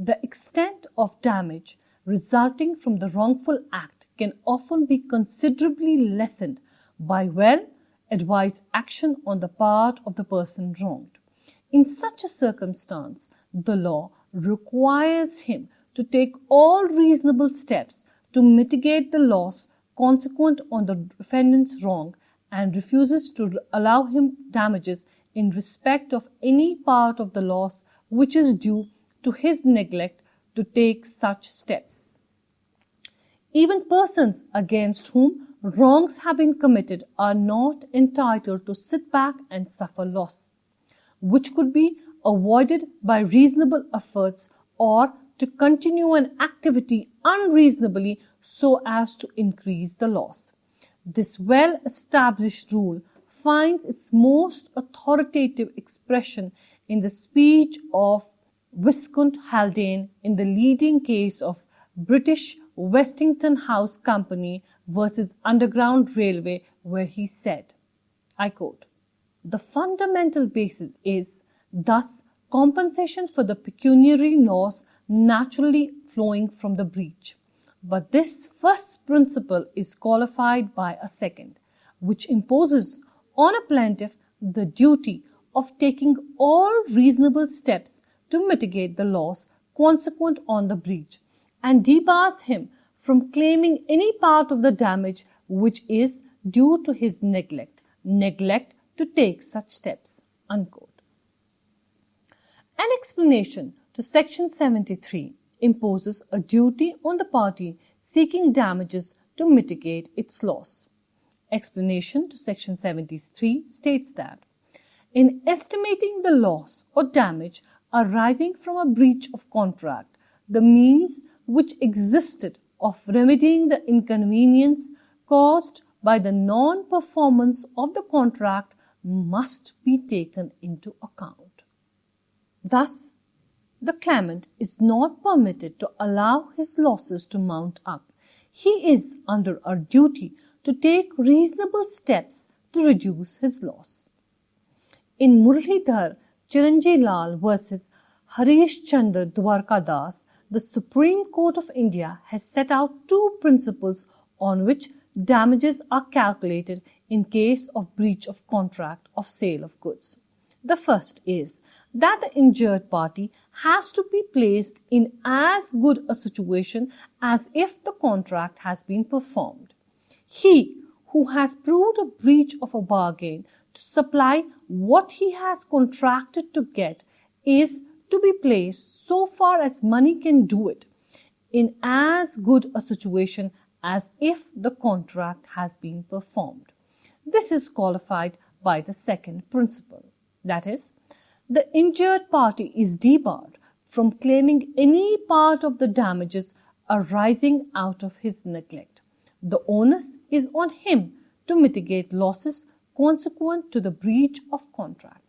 The extent of damage resulting from the wrongful act can often be considerably lessened by well-advised action on the part of the person wronged. In such a circumstance, the law requires him to take all reasonable steps to mitigate the loss consequent on the defendant's wrong and refuses to allow him damages in respect of any part of the loss which is due to his neglect to take such steps. Even persons against whom wrongs have been committed are not entitled to sit back and suffer loss, which could be avoided by reasonable efforts, or to continue an activity unreasonably so as to increase the loss. This well-established rule finds its most authoritative expression in the speech of Viscount Haldane in the leading case of British Westinghouse Company versus Underground Railway, where he said, I quote, "The fundamental basis is thus compensation for the pecuniary loss naturally flowing from the breach. But this first principle is qualified by a second, which imposes on a plaintiff the duty of taking all reasonable steps to mitigate the loss consequent on the breach, and debars him from claiming any part of the damage which is due to his neglect to take such steps." Unquote. An explanation to Section 73 imposes a duty on the party seeking damages to mitigate its loss. Explanation to Section 73 states that in estimating the loss or damage arising from a breach of contract, the means which existed of remedying the inconvenience caused by the non-performance of the contract must be taken into account. Thus, the claimant is not permitted to allow his losses to mount up. He is under a duty to take reasonable steps to reduce his loss. In Muralidhar Chiranjit Lal versus Harish Chandra Dwarkadas, the Supreme Court of India has set out two principles on which damages are calculated in case of breach of contract of sale of goods. The first is that the injured party has to be placed in as good a situation as if the contract has been performed. He who has proved a breach of a bargain to supply what he has contracted to get is to be placed, so far as money can do it, in as good a situation as if the contract has been performed. This is qualified by the second principle. That is, the injured party is debarred from claiming any part of the damages arising out of his neglect. The onus is on him to mitigate losses consequent to the breach of contract.